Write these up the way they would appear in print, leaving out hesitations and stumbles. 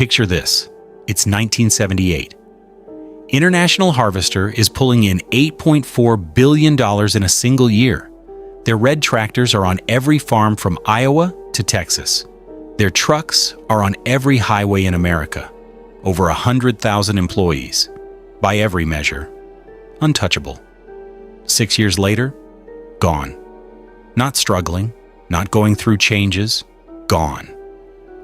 Picture this. It's 1978. International Harvester is pulling in $8.4 billion in a single year. Their red tractors are on every farm from Iowa to Texas. Their trucks are on every highway in America. Over 100,000 employees. By every measure, untouchable. 6 years later, gone. Not struggling, not going through changes, gone.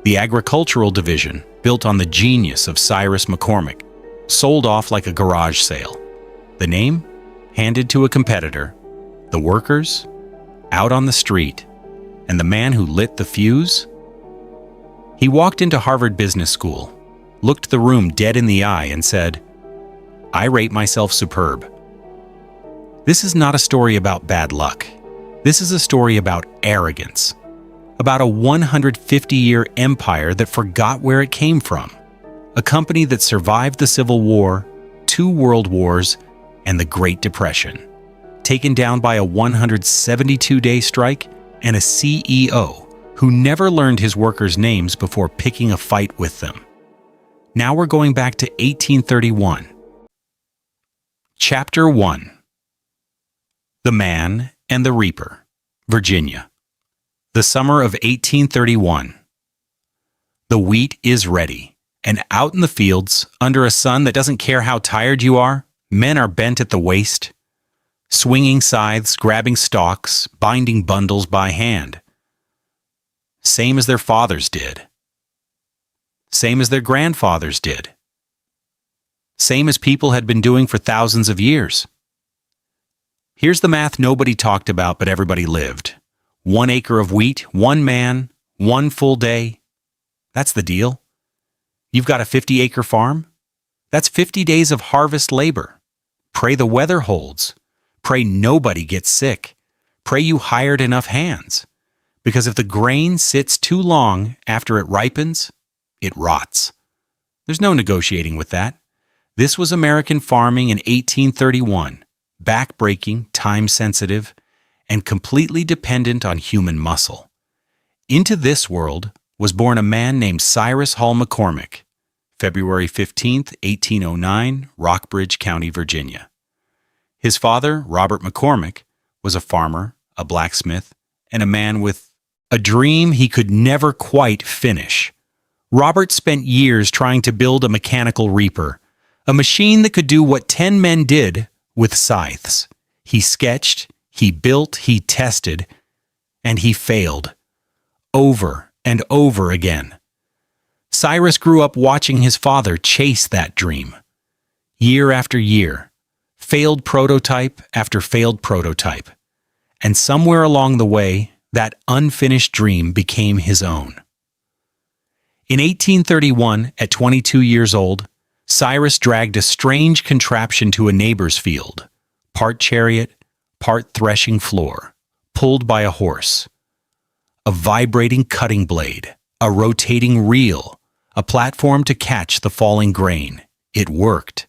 The agricultural division, built on the genius of Cyrus McCormick, sold off like a garage sale. The name? Handed to a competitor. The workers? Out on the street. And the man who lit the fuse? He walked into Harvard Business School, looked the room dead in the eye and said, "I rate myself superb." This is not a story about bad luck. This is a story about arrogance. About a 150-year empire that forgot where it came from. A company that survived the Civil War, 2 world wars, and the Great Depression. Taken down by a 172-day strike and a CEO who never learned his workers' names before picking a fight with them. Now we're going back to 1831. Chapter 1. The Man and the Reaper, Virginia. The summer of 1831. The wheat is ready. And out in the fields, under a sun that doesn't care how tired you are, men are bent at the waist, swinging scythes, grabbing stalks, binding bundles by hand. Same as their fathers did. Same as their grandfathers did. Same as people had been doing for thousands of years. Here's the math nobody talked about but everybody lived. 1 acre of wheat, 1 man, 1 full day. That's the deal. You've got a 50-acre farm? That's 50 days of harvest labor. Pray the weather holds. Pray nobody gets sick. Pray you hired enough hands. Because if the grain sits too long after it ripens, it rots. There's no negotiating with that. This was American farming in 1831, back-breaking, time-sensitive, and completely dependent on human muscle. Into this world was born a man named Cyrus Hall McCormick, February 15, 1809, Rockbridge County, Virginia. His father, Robert McCormick, was a farmer, a blacksmith, and a man with a dream he could never quite finish. Robert spent years trying to build a mechanical reaper, a machine that could do what 10 men did with scythes. He sketched, he built, he tested, and he failed. Over and over again. Cyrus grew up watching his father chase that dream. Year after year, failed prototype after failed prototype. And somewhere along the way, that unfinished dream became his own. In 1831, at 22 years old, Cyrus dragged a strange contraption to a neighbor's field, part chariot, part threshing floor, pulled by a horse. A vibrating cutting blade, a rotating reel, a platform to catch the falling grain. It worked.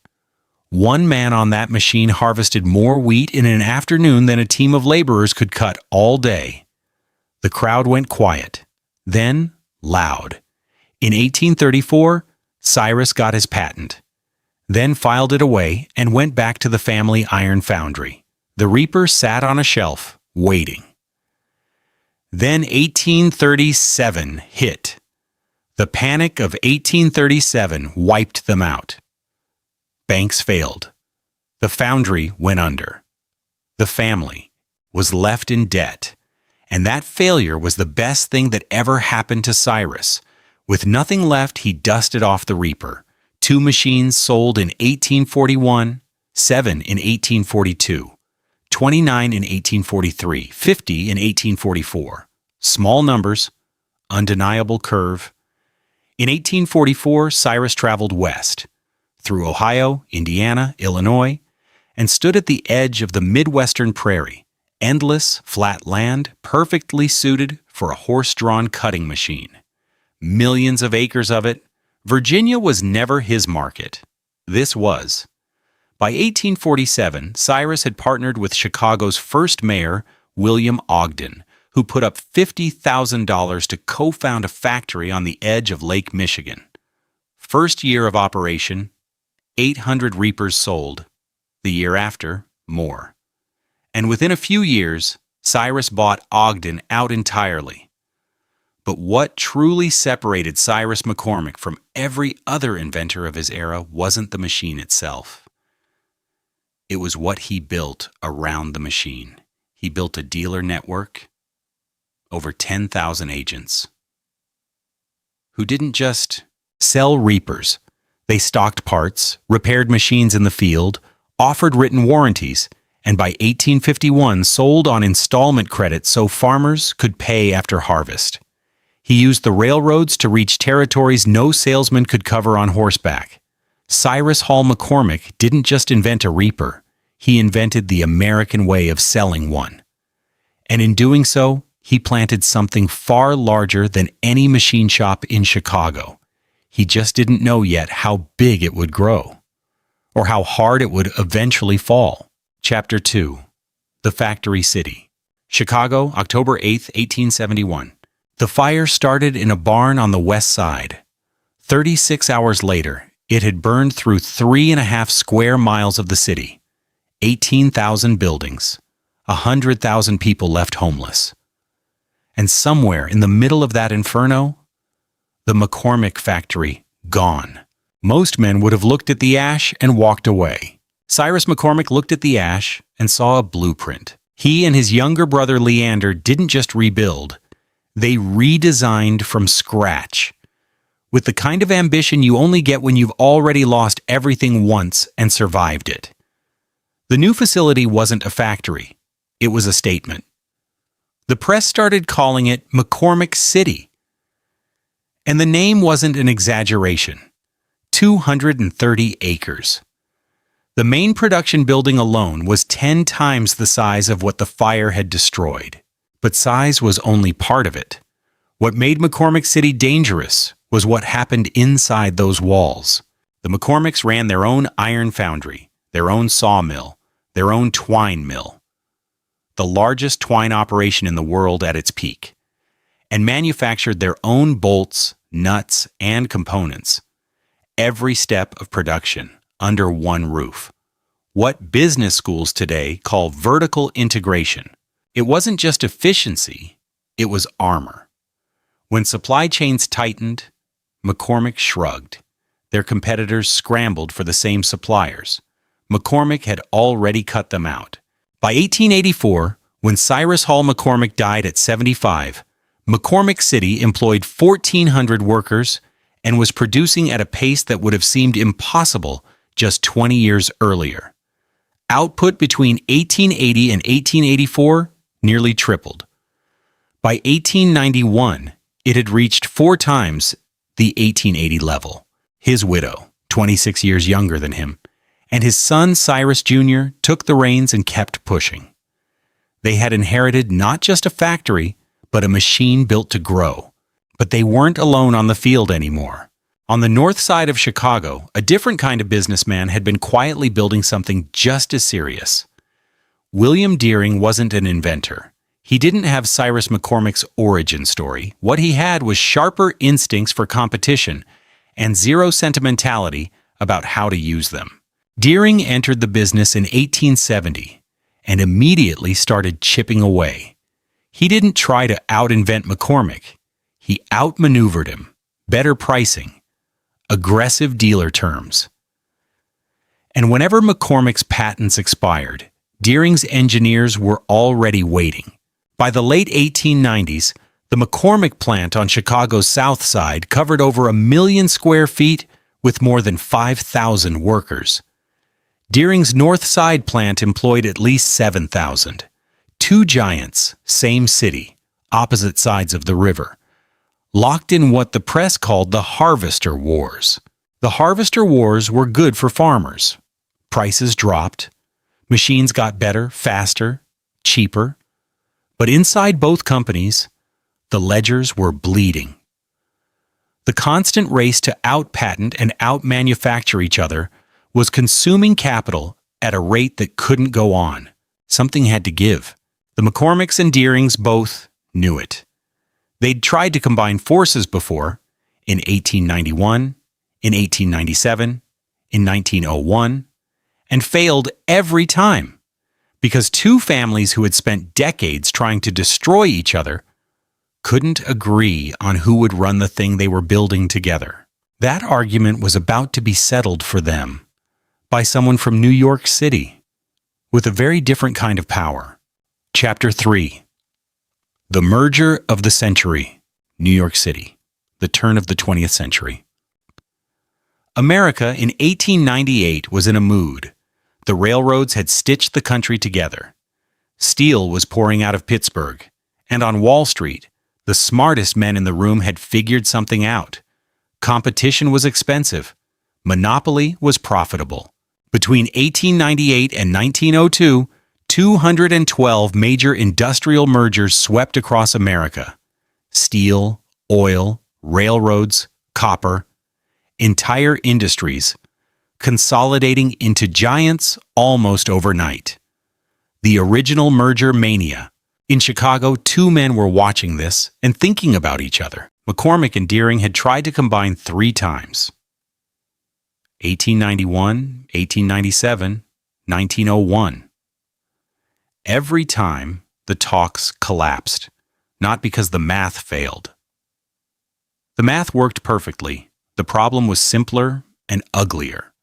1 man on that machine harvested more wheat in an afternoon than a team of laborers could cut all day. The crowd went quiet, then loud. In 1834, Cyrus got his patent, then filed it away and went back to the family iron foundry. The reaper sat on a shelf, waiting. Then 1837 hit. The panic of 1837 wiped them out. Banks failed. The foundry went under. The family was left in debt. And that failure was the best thing that ever happened to Cyrus. With nothing left, he dusted off the reaper. 2 machines sold in 1841, 7 in 1842. 29 in 1843, 50 in 1844. Small numbers, undeniable curve. In 1844, Cyrus traveled west, through Ohio, Indiana, Illinois, and stood at the edge of the Midwestern prairie, endless, flat land, perfectly suited for a horse-drawn cutting machine. Millions of acres of it. Virginia was never his market. This was. By 1847, Cyrus had partnered with Chicago's first mayor, William Ogden, who put up $50,000 to co-found a factory on the edge of Lake Michigan. First year of operation, 800 reapers sold. The year after, more. And within a few years, Cyrus bought Ogden out entirely. But what truly separated Cyrus McCormick from every other inventor of his era wasn't the machine itself. It was what he built around the machine. He built a dealer network, over 10,000 agents, who didn't just sell reapers. They stocked parts, repaired machines in the field, offered written warranties, and by 1851 sold on installment credit so farmers could pay after harvest. He used the railroads to reach territories no salesman could cover on horseback. Cyrus Hall McCormick didn't just invent a reaper, he invented the American way of selling one. And in doing so, he planted something far larger than any machine shop in Chicago. He just didn't know yet how big it would grow, or how hard it would eventually fall. Chapter 2. The Factory City. Chicago, October 8, 1871. The fire started in a barn on the west side. 36 hours later, it had burned through 3.5 square miles of the city. 18,000 buildings. 100,000 people left homeless. And somewhere in the middle of that inferno, the McCormick factory gone. Most men would have looked at the ash and walked away. Cyrus McCormick looked at the ash and saw a blueprint. He and his younger brother Leander didn't just rebuild, they redesigned from scratch. With the kind of ambition you only get when you've already lost everything once and survived it. The new facility wasn't a factory, it was a statement. The press started calling it McCormick City. And the name wasn't an exaggeration. 230 acres. The main production building alone was 10 times the size of what the fire had destroyed. But size was only part of it. What made McCormick City dangerous was what happened inside those walls. The McCormicks ran their own iron foundry, their own sawmill, their own twine mill, the largest twine operation in the world at its peak, and manufactured their own bolts, nuts, and components. Every step of production under one roof. What business schools today call vertical integration. It wasn't just efficiency, it was armor. When supply chains tightened, McCormick shrugged. Their competitors scrambled for the same suppliers. McCormick had already cut them out. By 1884, when Cyrus Hall McCormick died at 75, McCormick City employed 1,400 workers and was producing at a pace that would have seemed impossible just 20 years earlier. Output between 1880 and 1884 nearly tripled. By 1891, it had reached 4 times the 1880 level. His widow, 26 years younger than him, and his son Cyrus Jr. took the reins and kept pushing. They had inherited not just a factory, but a machine built to grow. But they weren't alone on the field anymore. On the north side of Chicago, a different kind of businessman had been quietly building something just as serious. William Deering wasn't an inventor. He didn't have Cyrus McCormick's origin story. What he had was sharper instincts for competition and zero sentimentality about how to use them. Deering entered the business in 1870 and immediately started chipping away. He didn't try to out-invent McCormick. He outmaneuvered him. Better pricing. Aggressive dealer terms. And whenever McCormick's patents expired, Deering's engineers were already waiting. By the late 1890s, the McCormick plant on Chicago's south side covered over 1 million square feet with more than 5,000 workers. Deering's north side plant employed at least 7,000. 2 giants, same city, opposite sides of the river, locked in what the press called the Harvester Wars. The Harvester Wars were good for farmers. Prices dropped. Machines got better, faster, cheaper. But inside both companies, the ledgers were bleeding. The constant race to out-patent and out-manufacture each other was consuming capital at a rate that couldn't go on. Something had to give. The McCormicks and Deerings both knew it. They'd tried to combine forces before, in 1891, in 1897, in 1901, and failed every time because two families who had spent decades trying to destroy each other couldn't agree on who would run the thing they were building together. That argument was about to be settled for them by someone from New York City with a very different kind of power. Chapter 3. The Merger of the Century, New York City, the turn of the 20th century. America in 1898 was in a mood. The railroads had stitched the country together. Steel was pouring out of Pittsburgh, and on Wall Street, the smartest men in the room had figured something out. Competition was expensive. Monopoly was profitable. Between 1898 and 1902, 212 major industrial mergers swept across America. Steel, oil, railroads, copper, entire industries, consolidating into giants almost overnight. The original merger mania. In Chicago, two men were watching this and thinking about each other. McCormick and Deering had tried to combine 3 times. 1891, 1897, 1901. Every time, the talks collapsed, not because the math failed. The math worked perfectly. The problem was simpler and uglier.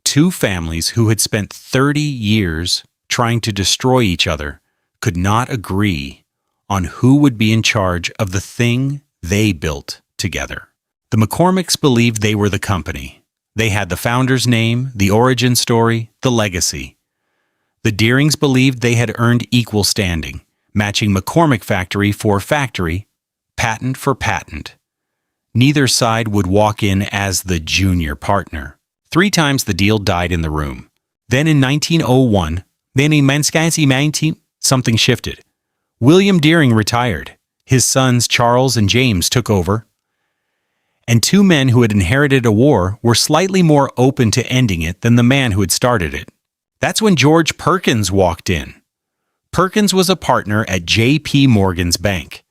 Two families who had spent 30 years trying to destroy each other could not agree on who would be in charge of the thing they built together. The McCormicks believed they were the company. They had the founder's name, the origin story, the legacy. The Deerings believed they had earned equal standing, matching McCormick factory for factory, patent for patent. Neither side would walk in as the junior partner. 3 times the deal died in the room. Then in 1901, something shifted. William Deering retired. His sons Charles and James took over. And 2 men who had inherited a war were slightly more open to ending it than the man who had started it. That's when George Perkins walked in. Perkins was a partner at J.P. Morgan's bank.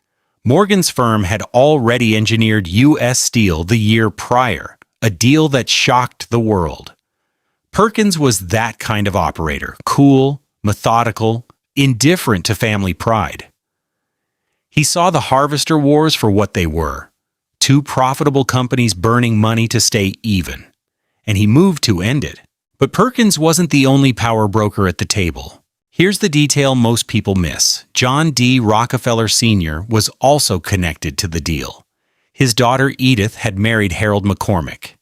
Morgan's firm had already engineered U.S. Steel the year prior, a deal that shocked the world. Perkins was that kind of operator, cool, methodical, indifferent to family pride. He saw the harvester wars for what they were, 2 profitable companies burning money to stay even, and he moved to end it. But Perkins wasn't the only power broker at the table. Here's the detail most people miss. John D. Rockefeller Sr. was also connected to the deal. His daughter Edith had married Harold McCormick,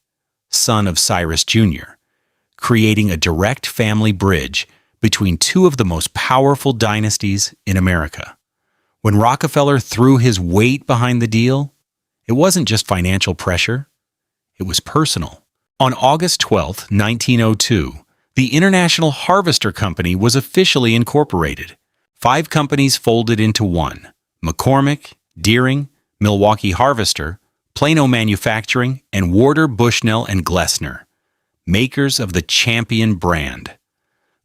son of Cyrus Jr., creating a direct family bridge between 2 of the most powerful dynasties in America. When Rockefeller threw his weight behind the deal, it wasn't just financial pressure, it was personal. On August 12, 1902, the International Harvester Company was officially incorporated. 5 companies folded into one: McCormick, Deering, Milwaukee Harvester, Plano Manufacturing, and Warder Bushnell and Glessner, makers of the Champion brand.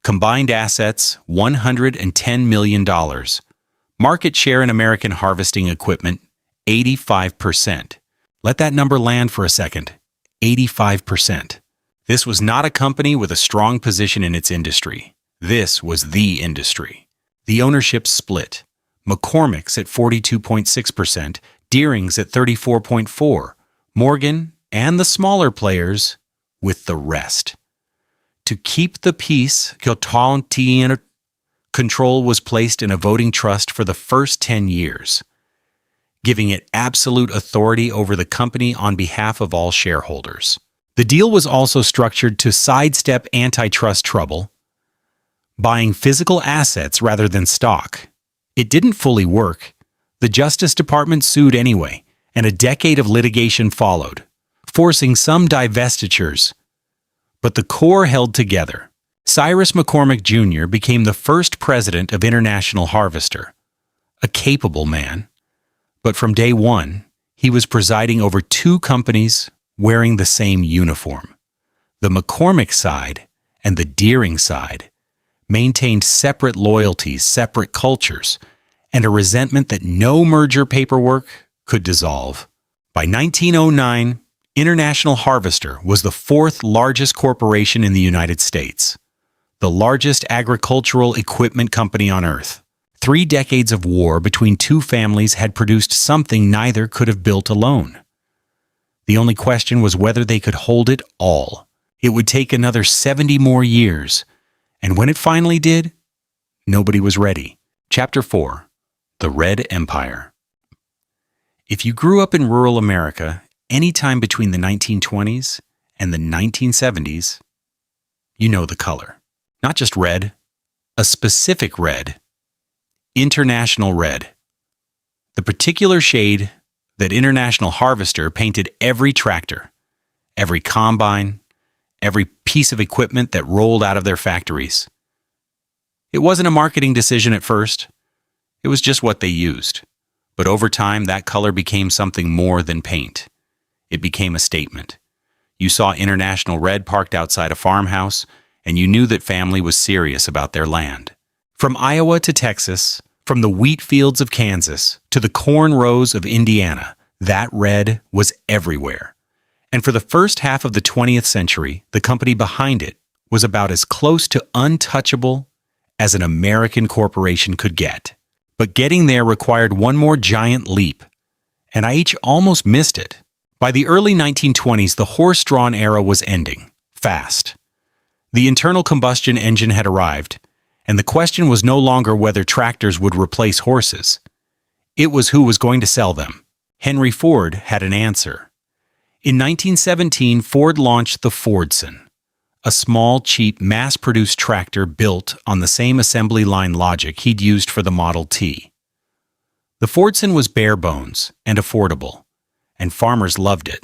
Combined assets, $110 million. Market share in American harvesting equipment, 85%. Let that number land for a second. 85%. This was not a company with a strong position in its industry. This was the industry. The ownership split. McCormick's at 42.6%, Deering's at 34.4%, Morgan and the smaller players with the rest. To keep the peace, control was placed in a voting trust for the first 10 years, giving it absolute authority over the company on behalf of all shareholders. The deal was also structured to sidestep antitrust trouble, buying physical assets rather than stock. It didn't fully work. The Justice Department sued anyway, and a decade of litigation followed, forcing some divestitures. But the core held together. Cyrus McCormick Jr. became the first president of International Harvester, a capable man. But from day one, he was presiding over 2 companies wearing the same uniform. The McCormick side and the Deering side maintained separate loyalties, separate cultures, and a resentment that no merger paperwork could dissolve. By 1909, International Harvester was the fourth largest corporation in the United States, the largest agricultural equipment company on Earth. 3 decades of war between two families had produced something neither could have built alone. The only question was whether they could hold it all. It would take another 70 more years, and when it finally did, nobody was ready. Chapter 4. The Red Empire. If you grew up in rural America anytime between the 1920s and the 1970s, you know the color. Not just red, a specific red. International red. The particular shade that International Harvester painted every tractor, every combine, every piece of equipment that rolled out of their factories. It wasn't a marketing decision at first. It was just what they used. But over time, that color became something more than paint. It became a statement. You saw International Red parked outside a farmhouse, and you knew that family was serious about their land. From Iowa to Texas, from the wheat fields of Kansas to the corn rows of Indiana, that red was everywhere. And for the first half of the 20th century, the company behind it was about as close to untouchable as an American corporation could get. But getting there required one more giant leap, and IH almost missed it. By the early 1920s, the horse-drawn era was ending, fast. The internal combustion engine had arrived, and the question was no longer whether tractors would replace horses. It was who was going to sell them. Henry Ford had an answer. In 1917, Ford launched the Fordson, a small, cheap, mass-produced tractor built on the same assembly line logic he'd used for the Model T. The Fordson was bare bones and affordable, and farmers loved it.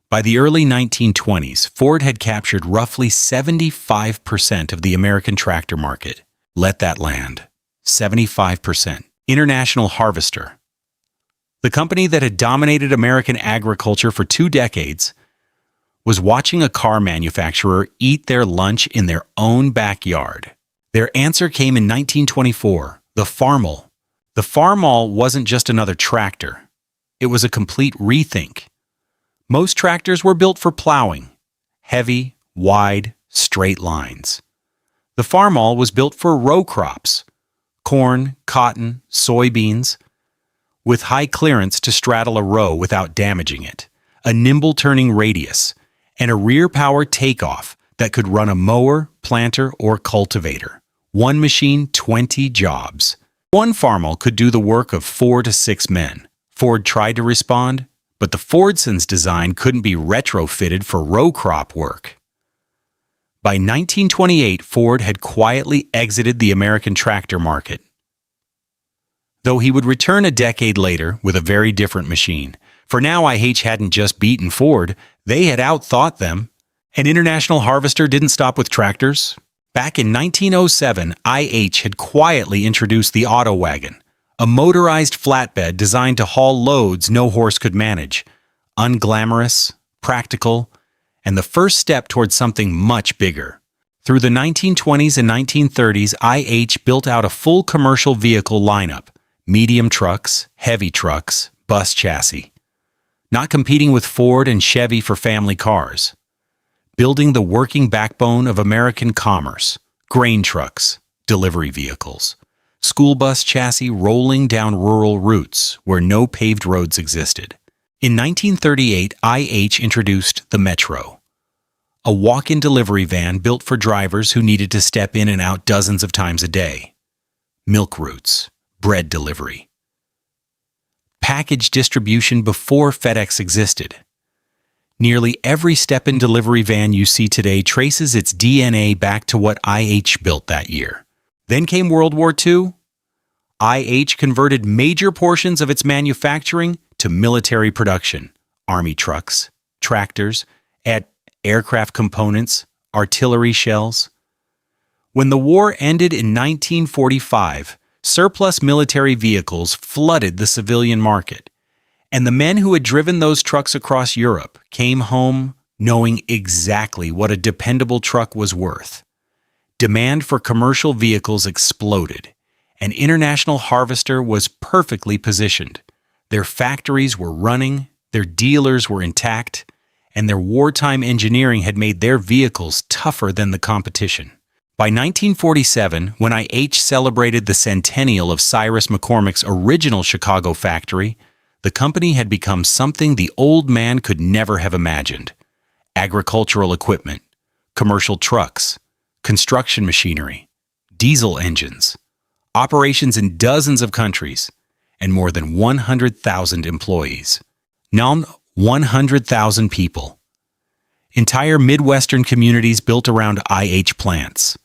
By the early 1920s, Ford had captured roughly 75% of the American tractor market. Let that land. 75%. International Harvester. The company that had dominated American agriculture for 2 decades was watching a car manufacturer eat their lunch in their own backyard. Their answer came in 1924, the Farmall. The Farmall wasn't just another tractor. It was a complete rethink. Most tractors were built for plowing, heavy, wide, straight lines. The Farmall was built for row crops, corn, cotton, soybeans, with high clearance to straddle a row without damaging it, a nimble turning radius, and a rear power takeoff that could run a mower, planter, or cultivator. One machine, 20 jobs. One Farmall could do the work of 4 to 6 men. Ford tried to respond, but the Fordson's design couldn't be retrofitted for row crop work. By 1928, Ford had quietly exited the American tractor market. Though he would return a decade later with a very different machine. For now, IH hadn't just beaten Ford, they had outthought them. And International Harvester didn't stop with tractors. Back in 1907, IH had quietly introduced the Auto Wagon, a motorized flatbed designed to haul loads no horse could manage. Unglamorous, practical, and the first step towards something much bigger. Through the 1920s and 1930s, IH built out a full commercial vehicle lineup. Medium trucks, heavy trucks, bus chassis. Not competing with Ford and Chevy for family cars. Building the working backbone of American commerce. Grain trucks, delivery vehicles. School bus chassis rolling down rural routes where no paved roads existed. In 1938, IH introduced the Metro, a walk-in delivery van built for drivers who needed to step in and out dozens of times a day. Milk routes. Bread delivery. Package distribution before FedEx existed. Nearly every step-in delivery van you see today traces its DNA back to what IH built that year. Then came World War II. IH converted major portions of its manufacturing to military production. Army trucks, tractors, aircraft components, artillery shells. When the war ended in 1945, surplus military vehicles flooded the civilian market, and the men who had driven those trucks across Europe came home knowing exactly what a dependable truck was worth. Demand for commercial vehicles exploded, and International Harvester was perfectly positioned. Their factories were running, their dealers were intact, and their wartime engineering had made their vehicles tougher than the competition. By 1947, when IH celebrated the centennial of Cyrus McCormick's original Chicago factory, the company had become something the old man could never have imagined. Agricultural equipment, commercial trucks, construction machinery, diesel engines, operations in dozens of countries, and more than 100,000 employees. Now 100,000 people. Entire Midwestern communities built around IH plants.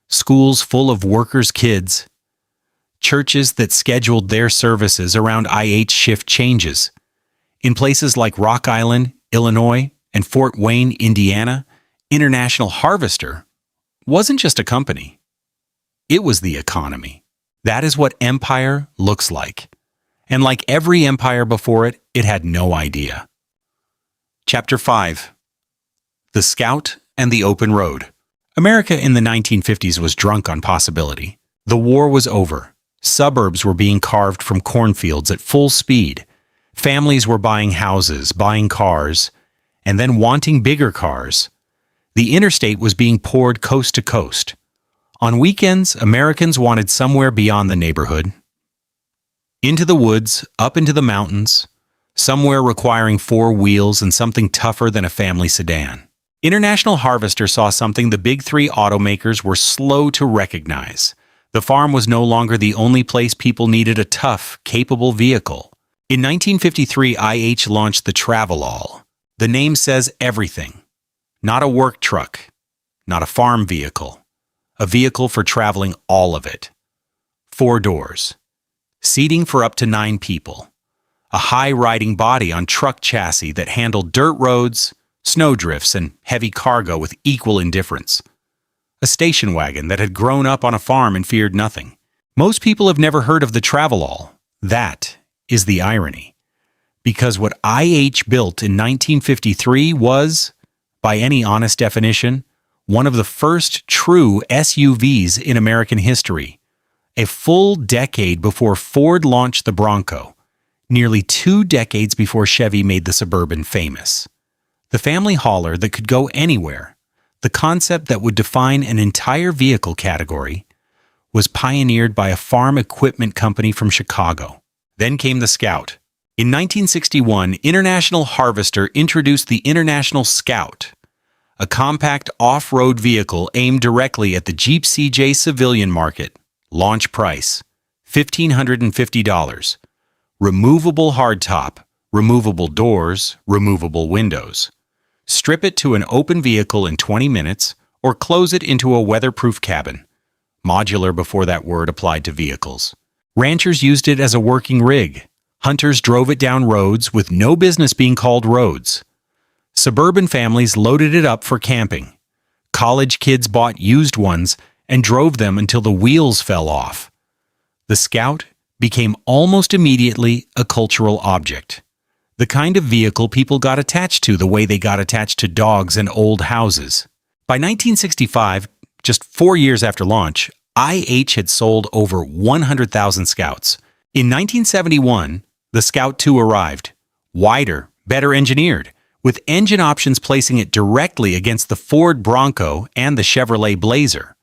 Schools full of workers' kids. Churches that scheduled their services around IH shift changes. In places like Rock Island, Illinois, and Fort Wayne, Indiana, International Harvester wasn't just a company. It was the economy. That is what empire looks like. And like every empire before it, it had no idea. Chapter 5. The Scout and the Open Road. America in the 1950s was drunk on possibility. The war was over. Suburbs were being carved from cornfields at full speed. Families were buying houses, buying cars, and then wanting bigger cars. The interstate was being poured coast to coast. On weekends, Americans wanted somewhere beyond the neighborhood. Into the woods, up into the mountains, somewhere requiring 4 wheels and something tougher than a family sedan. International Harvester saw something the big 3 automakers were slow to recognize. The farm was no longer the only place people needed a tough, capable vehicle. In 1953, IH launched the Farmall. The name says everything. Not a work truck, not a farm vehicle. A vehicle for traveling all of it. 4 doors. Seating for up to 9 people. A high-riding body on truck chassis that handled dirt roads, snowdrifts, and heavy cargo with equal indifference. A station wagon that had grown up on a farm and feared nothing. Most people have never heard of the Farmall. That is the irony. Because what IH built in 1953 was, by any honest definition, one of the first true SUVs in American history. A full decade before Ford launched the Bronco. Nearly 2 decades before Chevy made the Suburban famous. The family hauler that could go anywhere, the concept that would define an entire vehicle category, was pioneered by a farm equipment company from Chicago. Then came the Scout. In 1961, International Harvester introduced the International Scout, a compact off-road vehicle aimed directly at the Jeep CJ civilian market. Launch price, $1,550. Removable hardtop, removable doors, removable windows. Strip it to an open vehicle in 20 minutes or close it into a weatherproof cabin. Modular before that word applied to vehicles. Ranchers used it as a working rig. Hunters drove it down roads with no business being called roads. Suburban families loaded it up for camping. College kids bought used ones and drove them until the wheels fell off. The Scout became almost immediately a cultural object. The kind of vehicle people got attached to the way they got attached to dogs and old houses. By 1965, just 4 years after launch, IH had sold over 100,000 Scouts. In 1971, the Scout II arrived, wider, better engineered, with engine options placing it directly against the Ford Bronco and the Chevrolet Blazer.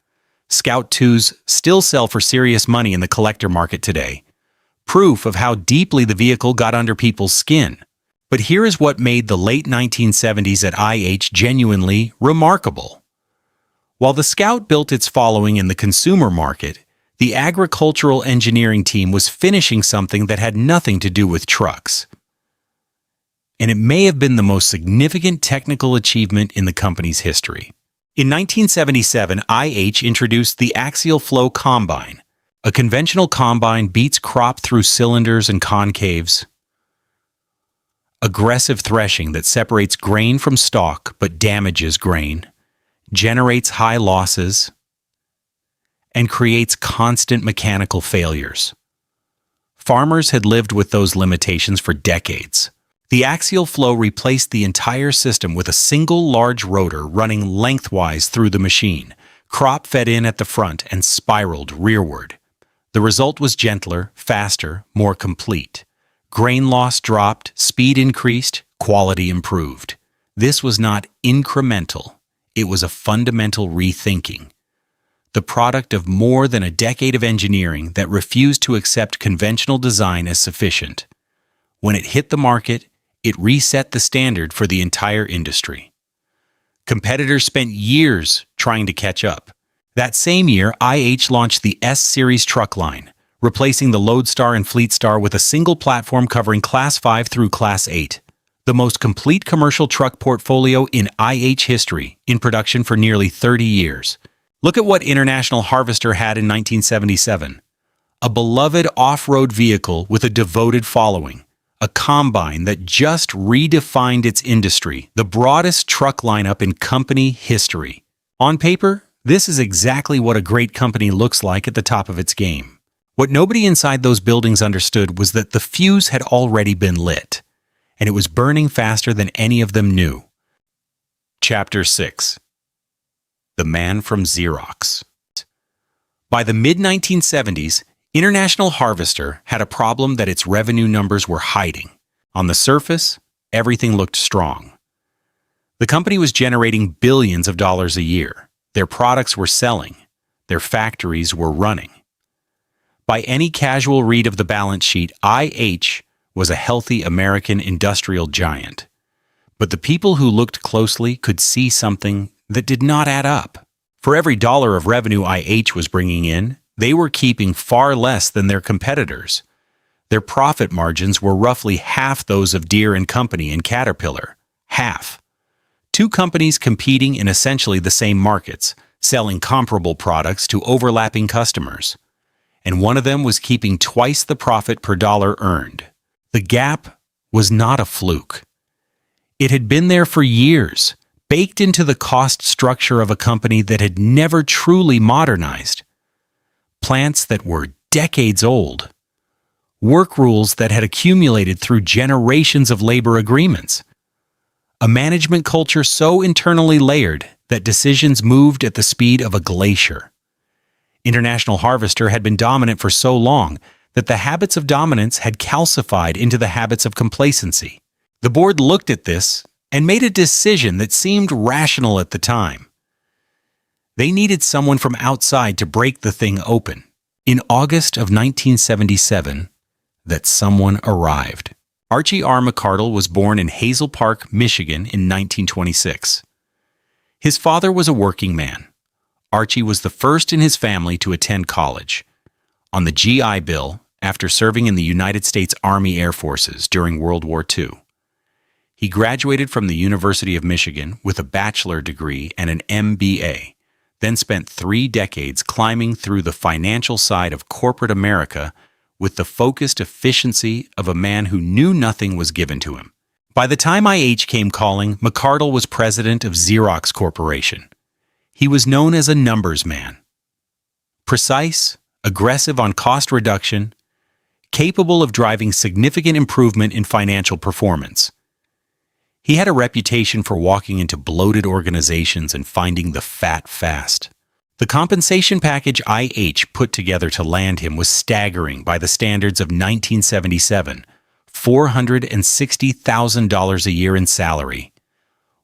Scout IIs still sell for serious money in the collector market today. Proof of how deeply the vehicle got under people's skin. But here is what made the late 1970s at IH genuinely remarkable. While the Scout built its following in the consumer market, the agricultural engineering team was finishing something that had nothing to do with trucks. And it may have been the most significant technical achievement in the company's history. In 1977, IH introduced the Axial-Flow combine. A conventional combine beats crop through cylinders and concaves. Aggressive threshing that separates grain from stalk but damages grain, generates high losses, and creates constant mechanical failures. Farmers had lived with those limitations for decades. The Axial-Flow replaced the entire system with a single large rotor running lengthwise through the machine. Crop fed in at the front and spiraled rearward. The result was gentler, faster, more complete. Grain loss dropped, speed increased, quality improved. This was not incremental. It was a fundamental rethinking. The product of more than a decade of engineering that refused to accept conventional design as sufficient. When it hit the market, it reset the standard for the entire industry. Competitors spent years trying to catch up. That same year, IH launched the S-Series truck line, replacing the Lodestar and Fleetstar with a single platform covering Class 5 through Class 8. The most complete commercial truck portfolio in IH history, in production for nearly 30 years. Look at what International Harvester had in 1977. A beloved off-road vehicle with a devoted following. A combine that just redefined its industry, the broadest truck lineup in company history. On paper, this is exactly what a great company looks like at the top of its game. What nobody inside those buildings understood was that the fuse had already been lit, and it was burning faster than any of them knew. Chapter 6. The Man from Xerox. By the mid-1970s, International Harvester had a problem that its revenue numbers were hiding. On the surface, everything looked strong. The company was generating billions of dollars a year. Their products were selling. Their factories were running. By any casual read of the balance sheet, IH was a healthy American industrial giant. But the people who looked closely could see something that did not add up. For every dollar of revenue IH was bringing in, they were keeping far less than their competitors. Their profit margins were roughly half those of Deere & Company and Caterpillar. Half. Two companies competing in essentially the same markets, selling comparable products to overlapping customers. And one of them was keeping twice the profit per dollar earned. The gap was not a fluke. It had been there for years, baked into the cost structure of a company that had never truly modernized. Plants that were decades old. Work rules that had accumulated through generations of labor agreements. A management culture so internally layered that decisions moved at the speed of a glacier. International Harvester had been dominant for so long that the habits of dominance had calcified into the habits of complacency. The board looked at this and made a decision that seemed rational at the time. They needed someone from outside to break the thing open. In August of 1977, that someone arrived. Archie R. McCardle was born in Hazel Park, Michigan in 1926. His father was a working man. Archie was the first in his family to attend college. On the GI Bill, after serving in the United States Army Air Forces during World War II. He graduated from the University of Michigan with a bachelor degree and an MBA. Then spent 3 decades climbing through the financial side of corporate America with the focused efficiency of a man who knew nothing was given to him. By the time IH came calling, McCardle was president of Xerox Corporation. He was known as a numbers man. Precise, aggressive on cost reduction, capable of driving significant improvement in financial performance. He had a reputation for walking into bloated organizations and finding the fat fast. The compensation package IH put together to land him was staggering by the standards of 1977, $460,000 a year in salary,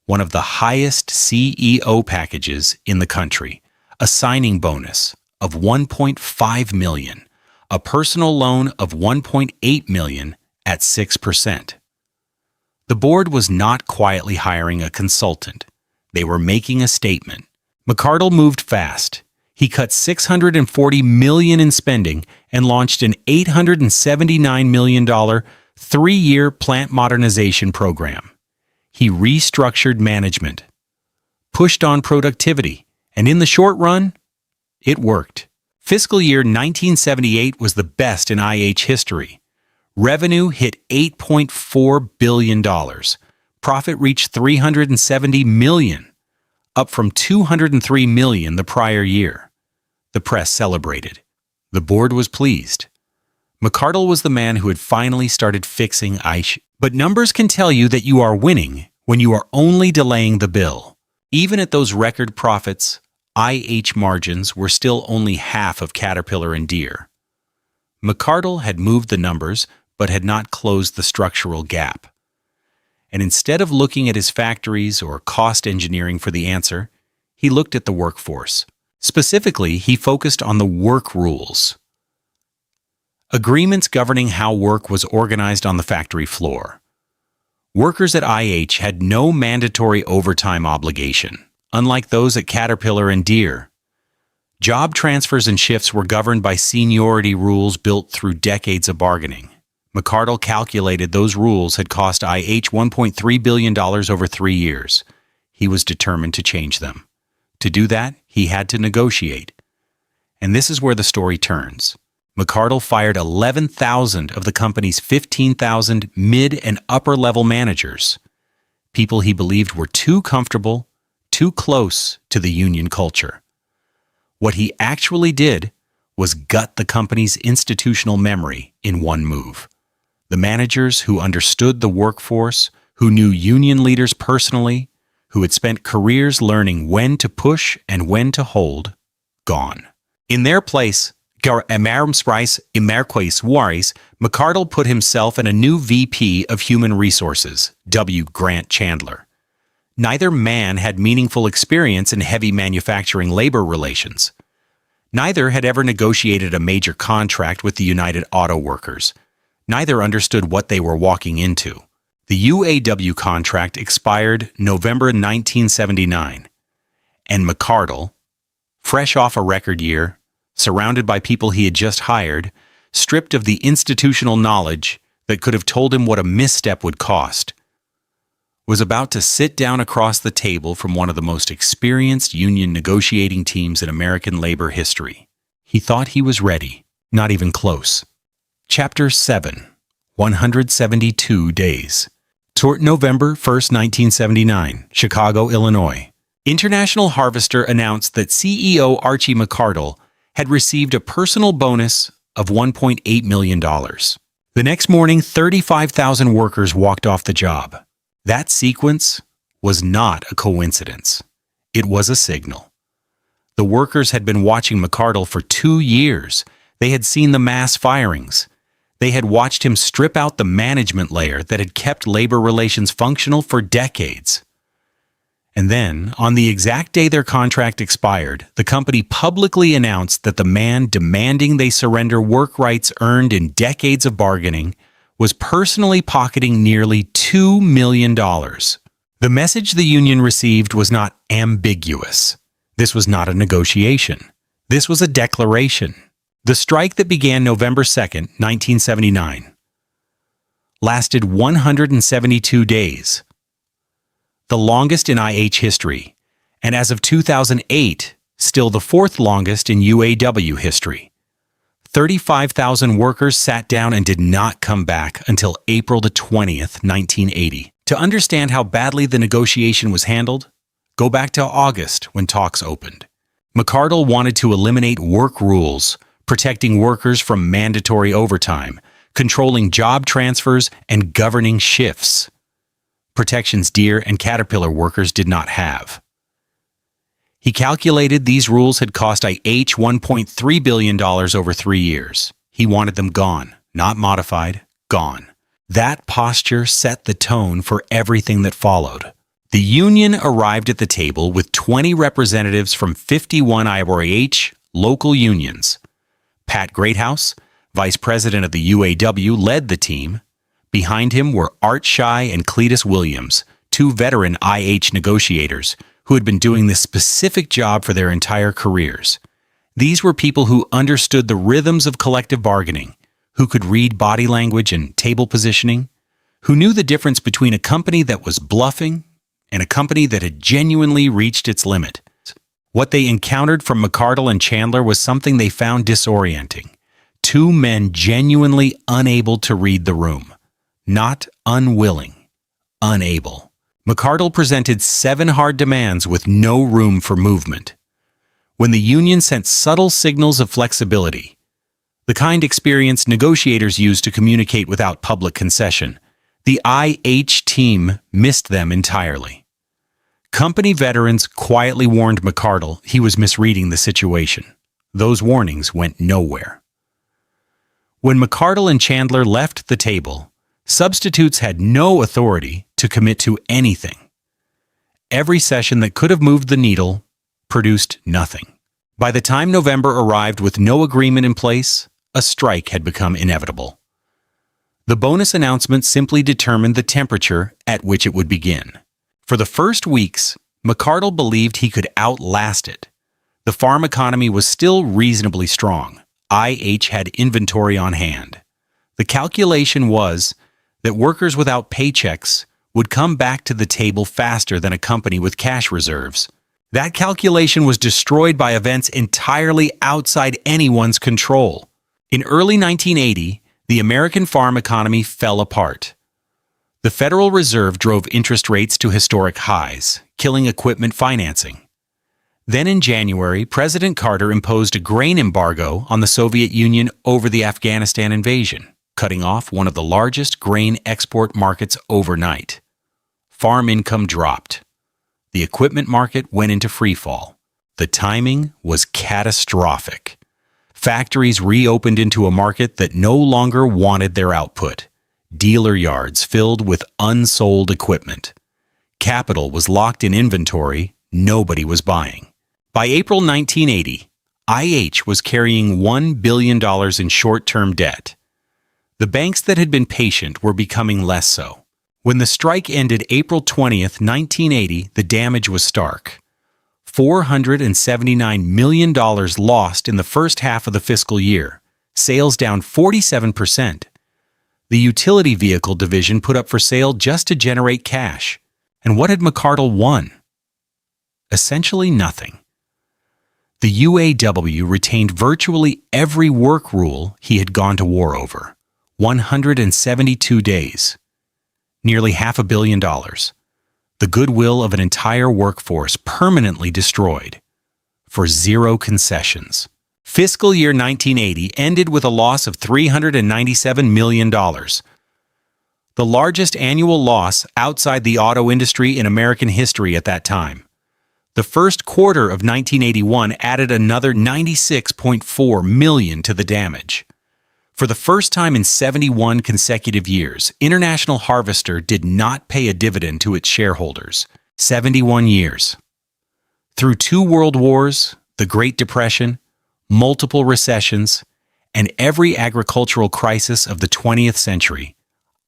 one of the highest CEO packages in the country, a signing bonus of $1.5 million, a personal loan of $1.8 million at 6%. The board was not quietly hiring a consultant. They were making a statement. McCardle moved fast. He cut $640 million in spending and launched an $879 million 3-year plant modernization program. He restructured management, pushed on productivity, and in the short run, it worked. Fiscal year 1978 was the best in IH history. Revenue hit $8.4 billion. Profit reached $370 million, up from $203 million the prior year. The press celebrated. The board was pleased. McCardle was the man who had finally started fixing IH. But numbers can tell you that you are winning when you are only delaying the bill. Even at those record profits, IH margins were still only half of Caterpillar and Deere. McCardle had moved the numbers, but had not closed the structural gap. And instead of looking at his factories or cost engineering for the answer, he looked at the workforce. Specifically, he focused on the work rules. Agreements governing how work was organized on the factory floor. Workers at IH had no mandatory overtime obligation, unlike those at Caterpillar and Deere. Job transfers and shifts were governed by seniority rules built through decades of bargaining. McCardle calculated those rules had cost IH $1.3 billion over 3 years. He was determined to change them. To do that, he had to negotiate. And this is where the story turns. McCardle fired 11,000 of the company's 15,000 mid- and upper-level managers, people he believed were too comfortable, too close to the union culture. What he actually did was gut the company's institutional memory in one move. The managers who understood the workforce, who knew union leaders personally, who had spent careers learning when to push and when to hold, gone. In their place, McCardle put himself and a new VP of Human Resources, W. Grant Chandler. Neither man had meaningful experience in heavy manufacturing labor relations. Neither had ever negotiated a major contract with the United Auto Workers. Neither understood what they were walking into. The UAW contract expired November 1979, and McCardle, fresh off a record year, surrounded by people he had just hired, stripped of the institutional knowledge that could have told him what a misstep would cost, was about to sit down across the table from one of the most experienced union negotiating teams in American labor history. He thought he was ready, not even close. Chapter 7, 172 Days. November 1st, 1979, Chicago, Illinois. International Harvester announced that CEO Archie McCardle had received a personal bonus of $1.8 million. The next morning, 35,000 workers walked off the job. That sequence was not a coincidence. It was a signal. The workers had been watching McCardle for 2 years. They had seen the mass firings. They had watched him strip out the management layer that had kept labor relations functional for decades. And then, on the exact day their contract expired, the company publicly announced that the man demanding they surrender work rights earned in decades of bargaining was personally pocketing nearly $2 million. The message the union received was not ambiguous. This was not a negotiation. This was a declaration. The strike that began November 2nd, 1979, lasted 172 days. The longest in IH history, and as of 2008, still the fourth longest in UAW history. 35,000 workers sat down and did not come back until April the 20th, 1980. To understand how badly the negotiation was handled, go back to August when talks opened. McCardle wanted to eliminate work rules, protecting workers from mandatory overtime, controlling job transfers, and governing shifts. Protections Deere and Caterpillar workers did not have. He calculated these rules had cost IH $1.3 billion over 3 years. He wanted them gone, not modified, gone. That posture set the tone for everything that followed. The union arrived at the table with 20 representatives from 51 IH local unions. Pat Greathouse, vice president of the UAW, led the team. Behind him were Art Schey and Cletus Williams, 2 veteran IH negotiators who had been doing this specific job for their entire careers. These were people who understood the rhythms of collective bargaining, who could read body language and table positioning, who knew the difference between a company that was bluffing and a company that had genuinely reached its limit. What they encountered from McCardle and Chandler was something they found disorienting. 2 men genuinely unable to read the room. Not unwilling, unable. McCardle presented 7 hard demands with no room for movement. When the union sent subtle signals of flexibility, the kind experienced negotiators use to communicate without public concession, the IH team missed them entirely. Company veterans quietly warned McCardle he was misreading the situation. Those warnings went nowhere. When McCardle and Chandler left the table, substitutes had no authority, to commit to anything. Every session that could have moved the needle produced nothing. By the time November arrived with no agreement in place, a strike had become inevitable. The bonus announcement simply determined the temperature at which it would begin. For the first weeks, McCardle believed he could outlast it. The farm economy was still reasonably strong. IH had inventory on hand. The calculation was that workers without paychecks would come back to the table faster than a company with cash reserves. That calculation was destroyed by events entirely outside anyone's control. In early 1980, the American farm economy fell apart. The Federal Reserve drove interest rates to historic highs, killing equipment financing. Then in January, President Carter imposed a grain embargo on the Soviet Union over the Afghanistan invasion, cutting off one of the largest grain export markets overnight. Farm income dropped. The equipment market went into freefall. The timing was catastrophic. Factories reopened into a market that no longer wanted their output. Dealer yards filled with unsold equipment. Capital was locked in inventory nobody was buying. By April 1980, IH was carrying $1 billion in short-term debt. The banks that had been patient were becoming less so. When the strike ended April 20th, 1980, the damage was stark. $479 million lost in the first half of the fiscal year, sales down 47%. The utility vehicle division put up for sale just to generate cash. And what had McCardle won? Essentially nothing. The UAW retained virtually every work rule he had gone to war over. 172 days. Nearly $500 million. The goodwill of an entire workforce permanently destroyed. For zero concessions. Fiscal year 1980 ended with a loss of $397 million. The largest annual loss outside the auto industry in American history at that time. The first quarter of 1981 added another $96.4 million to the damage. For the first time in 71 consecutive years, International Harvester did not pay a dividend to its shareholders. 71 years. Through 2 world wars, the Great Depression, multiple recessions, and every agricultural crisis of the 20th century,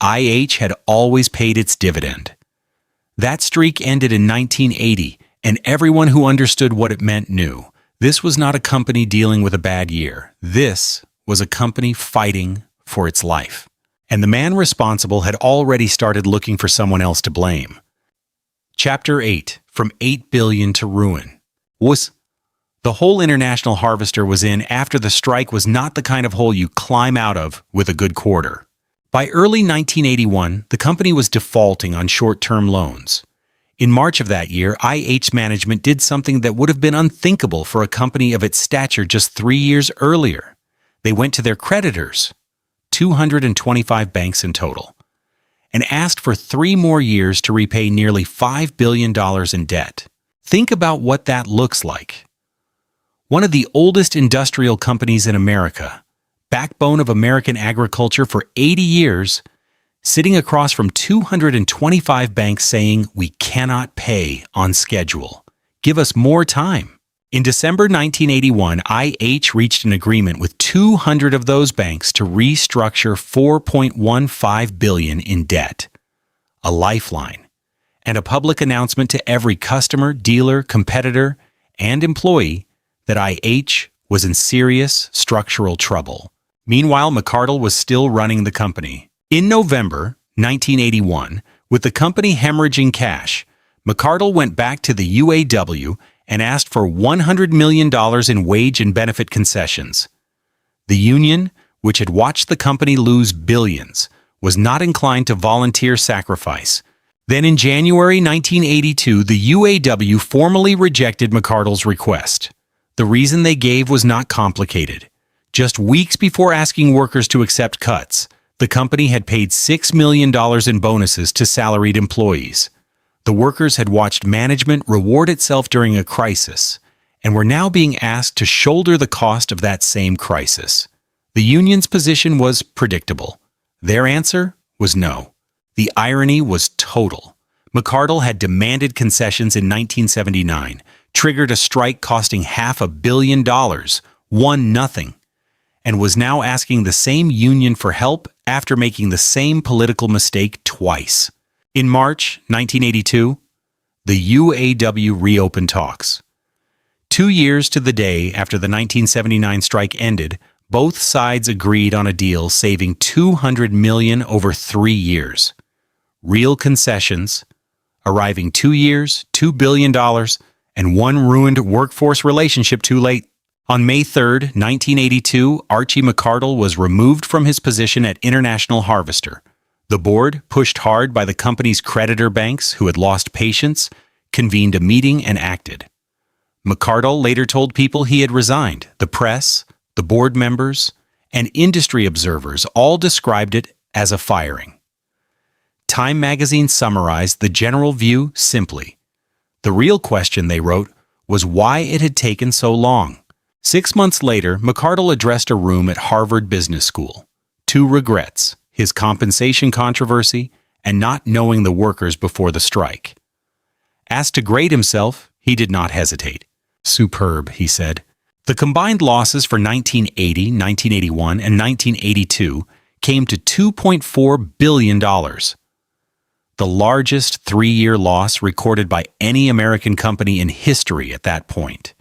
IH had always paid its dividend. That streak ended in 1980, and everyone who understood what it meant knew. This was not a company dealing with a bad year. This was a company fighting for its life. And the man responsible had already started looking for someone else to blame. Chapter 8, From $8 billion to Ruin. The hole International Harvester was in after the strike was not the kind of hole you climb out of with a good quarter. By early 1981, the company was defaulting on short-term loans. In March of that year, IH's management did something that would have been unthinkable for a company of its stature just 3 years earlier. They went to their creditors, 225 banks in total, and asked for 3 more years to repay nearly $5 billion in debt. Think about what that looks like. One of the oldest industrial companies in America, backbone of American agriculture for 80 years, sitting across from 225 banks saying, "We cannot pay on schedule. Give us more time." In December 1981, IH reached an agreement with 200 of those banks to restructure $4.15 billion in debt, a lifeline, and a public announcement to every customer, dealer, competitor, and employee that IH was in serious structural trouble. Meanwhile, McCardle was still running the company. In November 1981, with the company hemorrhaging cash, McCardle went back to the UAW and asked for $100 million in wage and benefit concessions. The union, which had watched the company lose billions, was not inclined to volunteer sacrifice. Then in January 1982, the UAW formally rejected McCardle's request. The reason they gave was not complicated. Just weeks before asking workers to accept cuts, the company had paid $6 million in bonuses to salaried employees. The workers had watched management reward itself during a crisis, and were now being asked to shoulder the cost of that same crisis. The union's position was predictable. Their answer was no. The irony was total. McCardle had demanded concessions in 1979, triggered a strike costing $500 million, won nothing, and was now asking the same union for help after making the same political mistake twice. In March 1982, the UAW reopened talks. 2 years to the day after the 1979 strike ended, both sides agreed on a deal saving $200 million over 3 years. Real concessions, arriving 2 years, $2 billion, and one ruined workforce relationship too late. On May 3, 1982, Archie McCardle was removed from his position at International Harvester. The board, pushed hard by the company's creditor banks who had lost patience, convened a meeting and acted. McCardle later told people he had resigned. The press, the board members, and industry observers all described it as a firing. Time magazine summarized the general view simply. The real question, they wrote, was why it had taken so long. 6 months later, McCardle addressed a room at Harvard Business School. 2 regrets: his compensation controversy and not knowing the workers before the strike. Asked to grade himself, he did not hesitate. "Superb," he said. The combined losses for 1980, 1981, and 1982 came to $2.4 billion. The largest 3-year loss recorded by any American company in history at that point.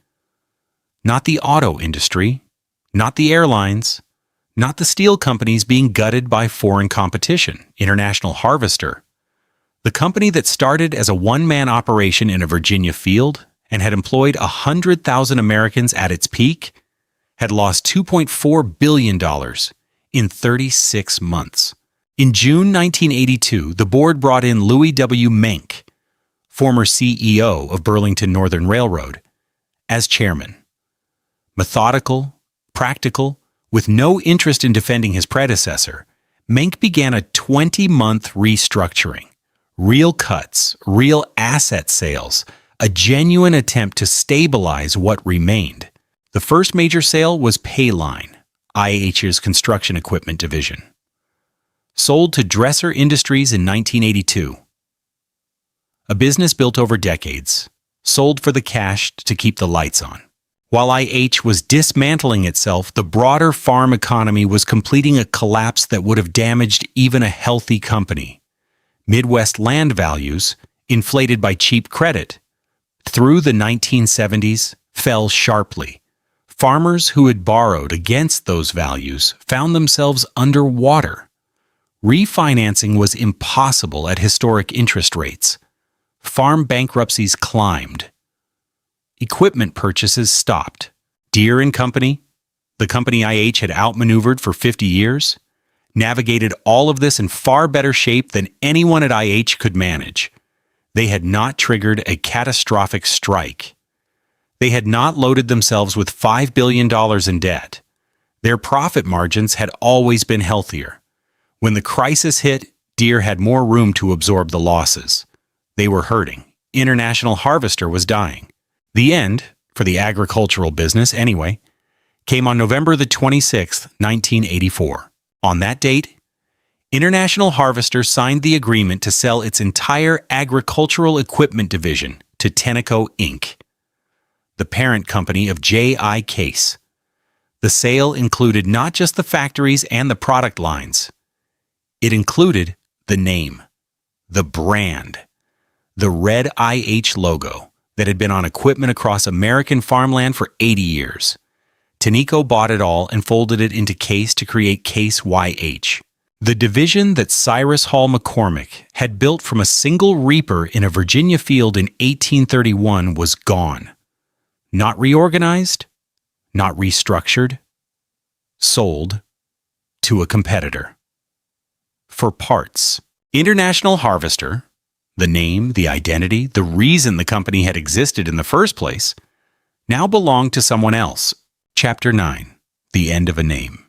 Not the auto industry, not the airlines, not the steel companies being gutted by foreign competition, International Harvester. The company that started as a one-man operation in a Virginia field and had employed 100,000 Americans at its peak had lost $2.4 billion in 36 months. In June 1982, the board brought in Louis W. Menck, former CEO of Burlington Northern Railroad, as chairman. Methodical, practical, with no interest in defending his predecessor, Menck began a 20-month restructuring. Real cuts, real asset sales, a genuine attempt to stabilize what remained. The first major sale was Payline, IH's construction equipment division. Sold to Dresser Industries in 1982. A business built over decades, sold for the cash to keep the lights on. While IH was dismantling itself, the broader farm economy was completing a collapse that would have damaged even a healthy company. Midwest land values, inflated by cheap credit, through the 1970s fell sharply. Farmers who had borrowed against those values found themselves underwater. Refinancing was impossible at historic interest rates. Farm bankruptcies climbed. Equipment purchases stopped. Deere and Company, the company IH had outmaneuvered for 50 years, navigated all of this in far better shape than anyone at IH could manage. They had not triggered a catastrophic strike. They had not loaded themselves with $5 billion in debt. Their profit margins had always been healthier. When the crisis hit, Deere had more room to absorb the losses. They were hurting. International Harvester was dying. The end, for the agricultural business anyway, came on November the 26th, 1984. On that date, International Harvester signed the agreement to sell its entire agricultural equipment division to Tenneco Inc., the parent company of J.I. Case. The sale included not just the factories and the product lines. It included the name, the brand, the red IH logo that had been on equipment across American farmland for 80 years. Tenneco bought it all and folded it into Case to create Case YH. The division that Cyrus Hall McCormick had built from a single reaper in a Virginia field in 1831 was gone. Not reorganized, not restructured, sold to a competitor. For parts, International Harvester, the name, the identity, the reason the company had existed in the first place, now belonged to someone else. Chapter 9, The End of a Name.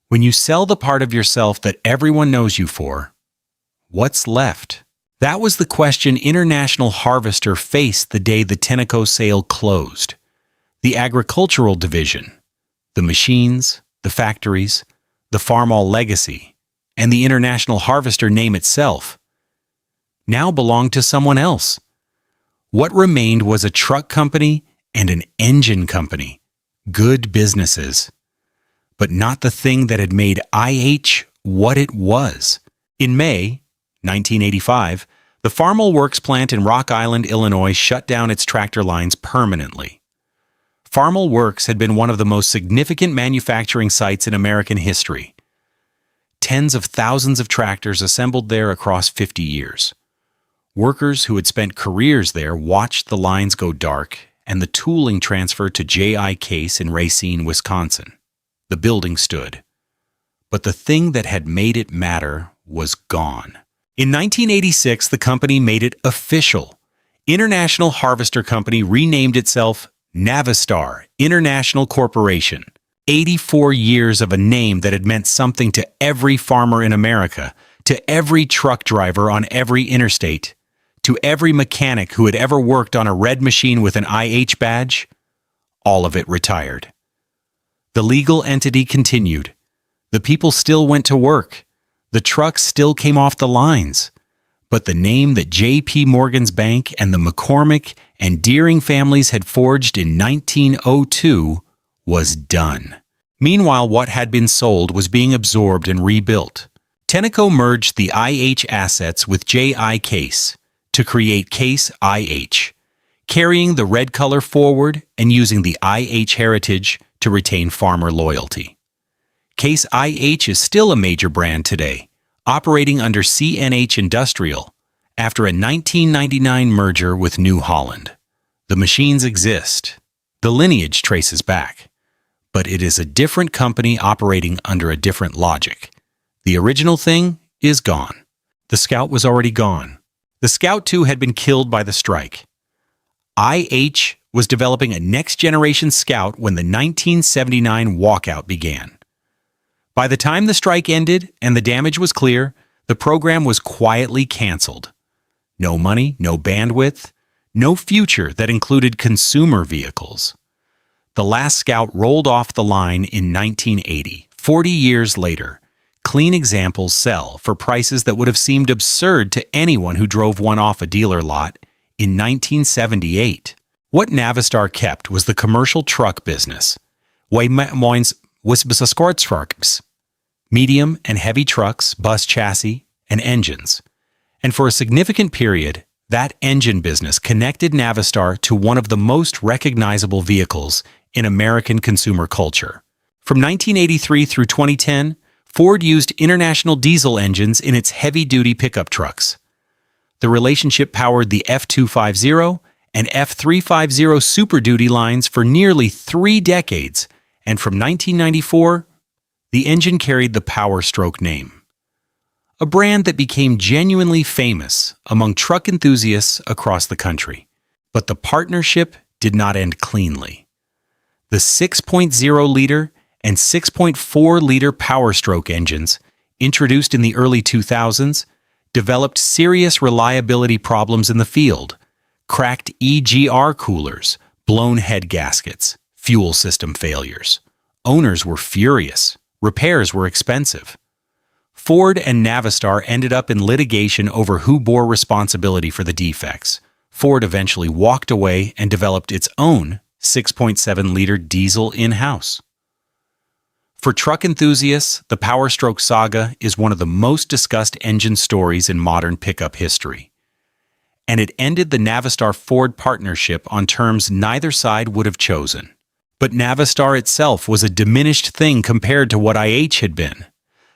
When you sell the part of yourself that everyone knows you for, what's left? That was the question International Harvester faced the day the Tenneco sale closed. The agricultural division, the machines, the factories, the Farmall legacy, and the International Harvester name itself now belonged to someone else. What remained was a truck company and an engine company. Good businesses, but not the thing that had made IH what it was. In May 1985, the Farmall Works plant in Rock Island, Illinois shut down its tractor lines permanently. Farmall Works had been one of the most significant manufacturing sites in American history. Tens of thousands of tractors assembled there across 50 years. Workers who had spent careers there watched the lines go dark and the tooling transfer to J.I. Case in Racine, Wisconsin. The building stood. But the thing that had made it matter was gone. In 1986, the company made it official. International Harvester Company renamed itself Navistar International Corporation. 84 years of a name that had meant something to every farmer in America, to every truck driver on every interstate, to every mechanic who had ever worked on a red machine with an IH badge. All of it retired. The legal entity continued. The people still went to work. The trucks still came off the lines. But the name that J.P. Morgan's Bank and the McCormick and Deering families had forged in 1902 was done. Meanwhile, what had been sold was being absorbed and rebuilt. Tenneco merged the IH assets with J.I. Case to create Case IH, carrying the red color forward and using the IH heritage to retain farmer loyalty. Case IH is still a major brand today, operating under CNH Industrial after a 1999 merger with New Holland. The machines exist. The lineage traces back. But it is a different company operating under a different logic. The original thing is gone. The Scout was already gone. The Scout 2 had been killed by the strike. IH was developing a next-generation Scout when the 1979 walkout began. By the time the strike ended and the damage was clear, the program was quietly canceled. No money, no bandwidth, no future that included consumer vehicles. The last Scout rolled off the line in 1980. 40 years later, clean examples sell for prices that would have seemed absurd to anyone who drove one off a dealer lot in 1978. What Navistar kept was the commercial truck business. Medium and heavy trucks, bus chassis, and engines. And for a significant period, that engine business connected Navistar to one of the most recognizable vehicles in American consumer culture. From 1983 through 2010, Ford used International diesel engines in its heavy-duty pickup trucks. The relationship powered the F250 and F350 Super Duty lines for nearly 3 decades, and from 1994, the engine carried the Power Stroke name. A brand that became genuinely famous among truck enthusiasts across the country. But the partnership did not end cleanly. The 6.0-liter and 6.4-liter Power Stroke engines, introduced in the early 2000s, developed serious reliability problems in the field. Cracked EGR coolers, blown head gaskets, fuel system failures. Owners were furious. Repairs were expensive. Ford and Navistar ended up in litigation over who bore responsibility for the defects. Ford eventually walked away and developed its own 6.7-liter diesel in-house. For truck enthusiasts, the Power Stroke saga is one of the most discussed engine stories in modern pickup history. And it ended the Navistar-Ford partnership on terms neither side would have chosen. But Navistar itself was a diminished thing compared to what IH had been.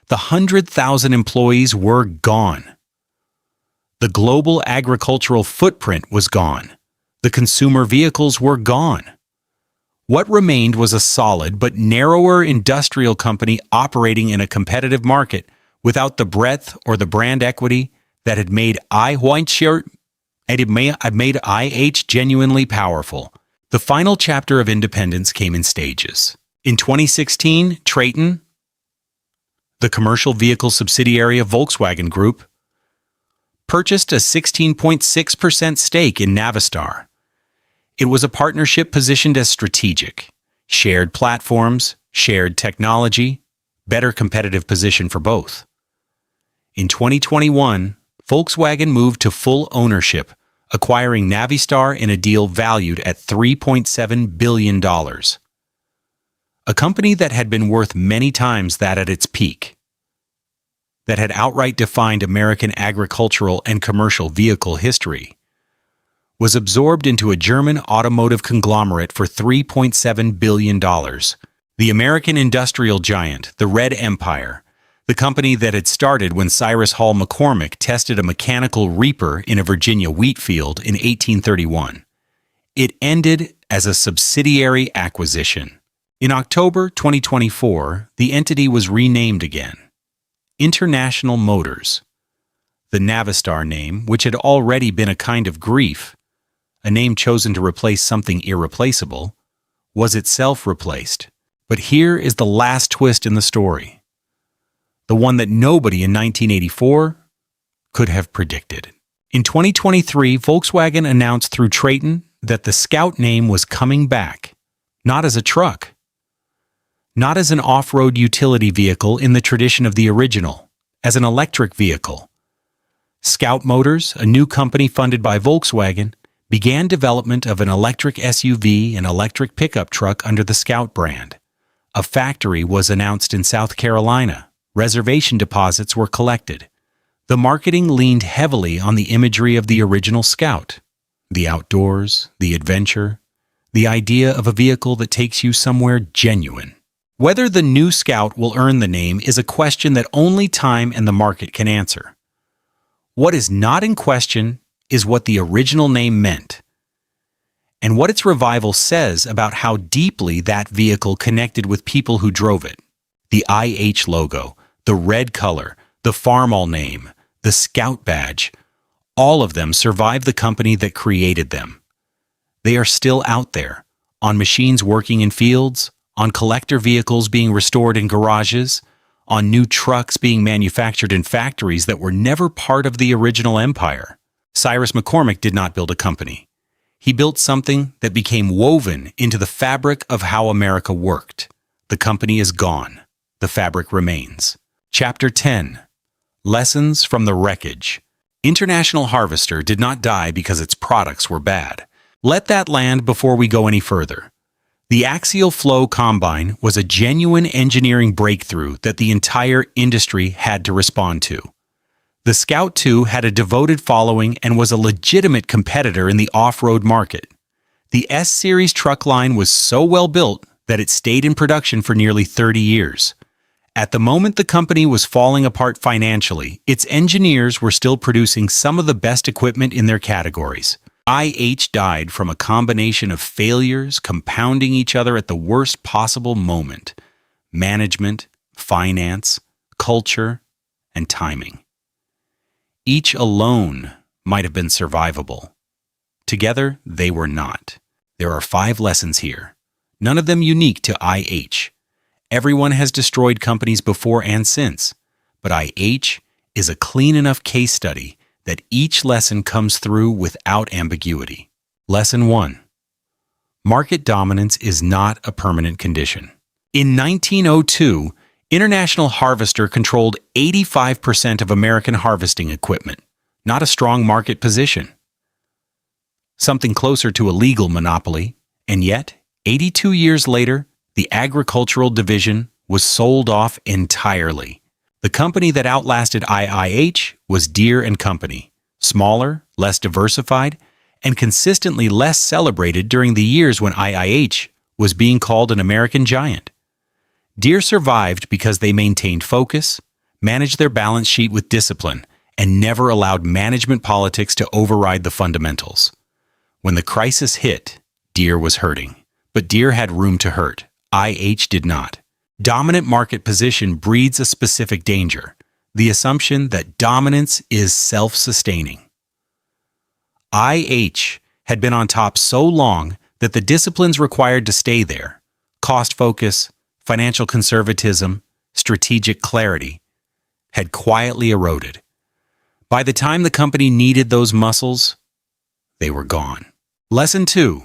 The 100,000 employees were gone. The global agricultural footprint was gone. The consumer vehicles were gone. What remained was a solid but narrower industrial company operating in a competitive market without the breadth or the brand equity that had made IH genuinely powerful. The final chapter of independence came in stages. In 2016, Traton, the commercial vehicle subsidiary of Volkswagen Group, purchased a 16.6% stake in Navistar. It was a partnership positioned as strategic. Shared platforms, shared technology, better competitive position for both. In 2021, Volkswagen moved to full ownership, acquiring Navistar in a deal valued at $3.7 billion. A company that had been worth many times that at its peak, that had outright defined American agricultural and commercial vehicle history, was absorbed into a German automotive conglomerate for $3.7 billion. The American industrial giant, the Red Empire, the company that had started when Cyrus McCormick tested a mechanical reaper in a Virginia wheat field in 1831. It ended as a subsidiary acquisition. In October 2024, the entity was renamed again. International Motors. The Navistar name, which had already been a kind of grief, a name chosen to replace something irreplaceable, was itself replaced. But here is the last twist in the story. The one that nobody in 1984 could have predicted. In 2023, Volkswagen announced through Traton that the Scout name was coming back, not as a truck, not as an off-road utility vehicle in the tradition of the original, as an electric vehicle. Scout Motors, a new company funded by Volkswagen, began development of an electric SUV and electric pickup truck under the Scout brand. A factory was announced in South Carolina. Reservation deposits were collected. The marketing leaned heavily on the imagery of the original Scout. The outdoors, the adventure, the idea of a vehicle that takes you somewhere genuine. Whether the new Scout will earn the name is a question that only time and the market can answer. What is not in question is what the original name meant, and what its revival says about how deeply that vehicle connected with people who drove it. The IH logo, the red color, the Farmall name, the Scout badge, all of them survived the company that created them. They are still out there, on machines working in fields, on collector vehicles being restored in garages, on new trucks being manufactured in factories that were never part of the original empire. Cyrus McCormick did not build a company. He built something that became woven into the fabric of how America worked. The company is gone. The fabric remains. Chapter 10. Lessons from the Wreckage. International Harvester did not die because its products were bad. Let that land before we go any further. The Axial-Flow combine was a genuine engineering breakthrough that the entire industry had to respond to. The Scout 2 had a devoted following and was a legitimate competitor in the off-road market. The S-Series truck line was so well built that it stayed in production for nearly 30 years. At the moment the company was falling apart financially, its engineers were still producing some of the best equipment in their categories. IH died from a combination of failures compounding each other at the worst possible moment: management, finance, culture, and timing. Each alone might have been survivable. Together, they were not. There are 5 lessons here, none of them unique to IH. Everyone has destroyed companies before and since, but IH is a clean enough case study that each lesson comes through without ambiguity. Lesson 1. Market dominance is not a permanent condition. In 1902, International Harvester controlled 85% of American harvesting equipment, not a strong market position. Something closer to a legal monopoly, and yet, 82 years later, the agricultural division was sold off entirely. The company that outlasted IIH was Deere & Company, smaller, less diversified, and consistently less celebrated during the years when IIH was being called an American giant. Deere survived because they maintained focus, managed their balance sheet with discipline, and never allowed management politics to override the fundamentals. When the crisis hit, Deere was hurting, but Deere had room to hurt. IH did not. Dominant market position breeds a specific danger, the assumption that dominance is self-sustaining. IH had been on top so long that the disciplines required to stay there, cost focus, financial conservatism, strategic clarity, had quietly eroded. By the time the company needed those muscles, they were gone. Lesson 2.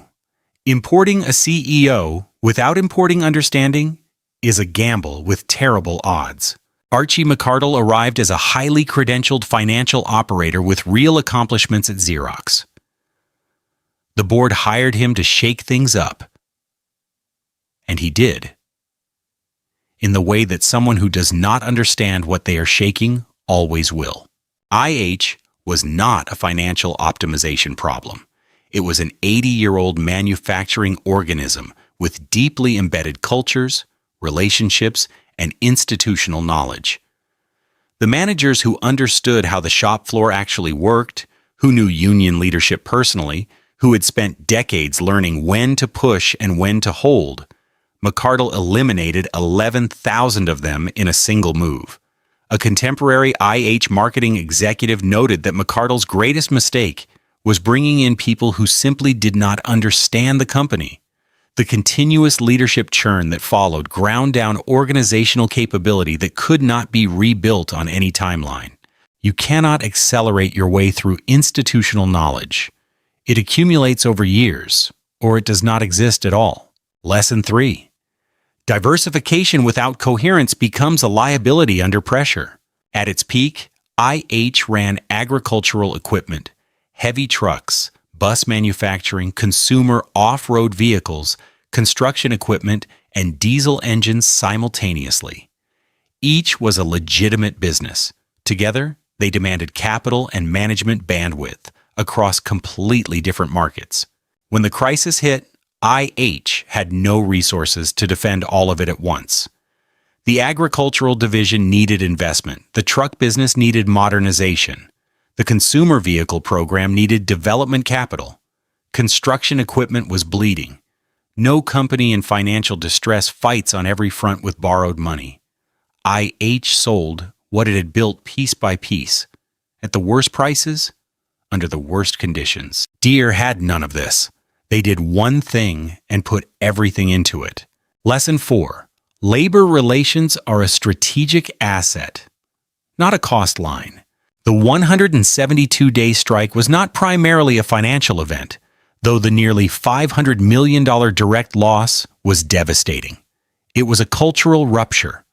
Importing a CEO without importing understanding is a gamble with terrible odds. Archie McCardle arrived as a highly credentialed financial operator with real accomplishments at Xerox. The board hired him to shake things up. And he did. In the way that someone who does not understand what they are shaking always will. IH was not a financial optimization problem. It was an 80-year-old manufacturing organism with deeply embedded cultures, relationships, and institutional knowledge. The managers who understood how the shop floor actually worked, who knew union leadership personally, who had spent decades learning when to push and when to hold, McCardle eliminated 11,000 of them in a single move. A contemporary IH marketing executive noted that McCardle's greatest mistake was bringing in people who simply did not understand the company. The continuous leadership churn that followed ground down organizational capability that could not be rebuilt on any timeline. You cannot accelerate your way through institutional knowledge. It accumulates over years, or it does not exist at all. Lesson 3. Diversification without coherence becomes a liability under pressure. At its peak, IH ran agricultural equipment, heavy trucks, bus manufacturing, consumer off-road vehicles, construction equipment, and diesel engines simultaneously. Each was a legitimate business. Together, they demanded capital and management bandwidth across completely different markets. When the crisis hit, IH had no resources to defend all of it at once. The agricultural division needed investment. The truck business needed modernization. The consumer vehicle program needed development capital. Construction equipment was bleeding. No company in financial distress fights on every front with borrowed money. IH sold what it had built piece by piece, at the worst prices, under the worst conditions. Deere had none of this. They did one thing and put everything into it. Lesson 4. Labor relations are a strategic asset, not a cost line. The 172-day strike was not primarily a financial event, though the nearly $500 million direct loss was devastating. It was a cultural rupture,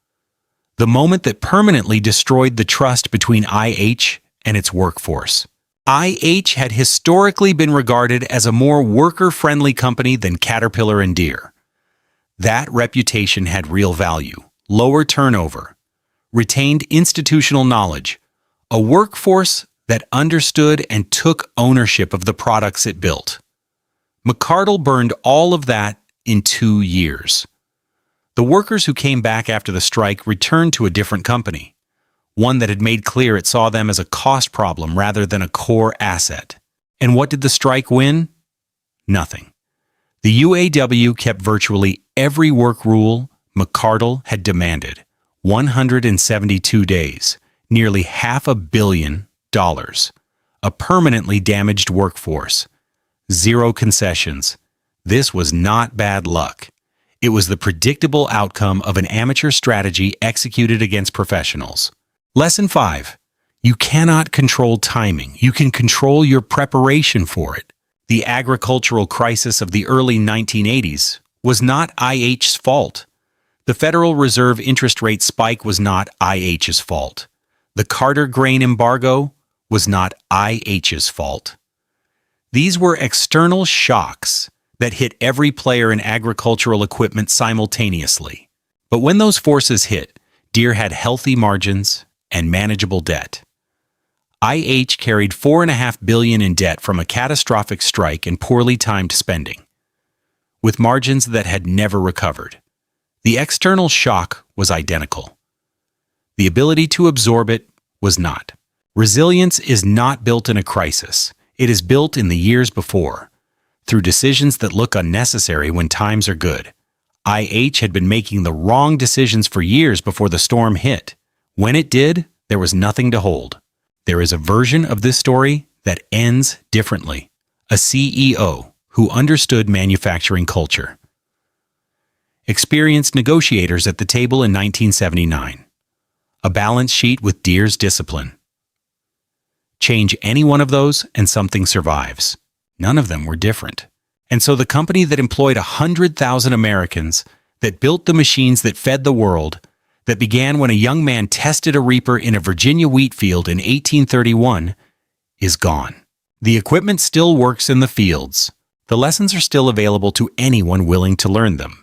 the moment that permanently destroyed the trust between IH and its workforce. IH had historically been regarded as a more worker-friendly company than Caterpillar and Deere. That reputation had real value, lower turnover, retained institutional knowledge, a workforce that understood and took ownership of the products it built. McCardle burned all of that in 2 years. The workers who came back after the strike returned to a different company, one that had made clear it saw them as a cost problem rather than a core asset. And what did the strike win? Nothing. The UAW kept virtually every work rule McCardle had demanded. 172 days, nearly $500 million, a permanently damaged workforce, 0 concessions. This was not bad luck. It was the predictable outcome of an amateur strategy executed against professionals. Lesson 5. You cannot control timing. You can control your preparation for it. The agricultural crisis of the early 1980s was not IH's fault. The Federal Reserve interest rate spike was not IH's fault. The Carter grain embargo was not IH's fault. These were external shocks that hit every player in agricultural equipment simultaneously. But when those forces hit, Deere had healthy margins and manageable debt. IH carried $4.5 billion in debt from a catastrophic strike and poorly timed spending, with margins that had never recovered. The external shock was identical. The ability to absorb it was not. Resilience is not built in a crisis. It is built in the years before, through decisions that look unnecessary when times are good. IH had been making the wrong decisions for years before the storm hit. When it did, there was nothing to hold. There is a version of this story that ends differently. A CEO who understood manufacturing culture. Experienced negotiators at the table in 1979. A balance sheet with Deere's discipline. Change any one of those and something survives. None of them were different. And so the company that employed 100,000 Americans, that built the machines that fed the world, that began when a young man tested a reaper in a Virginia wheat field in 1831 is gone. The equipment still works in the fields. The lessons are still available to anyone willing to learn them.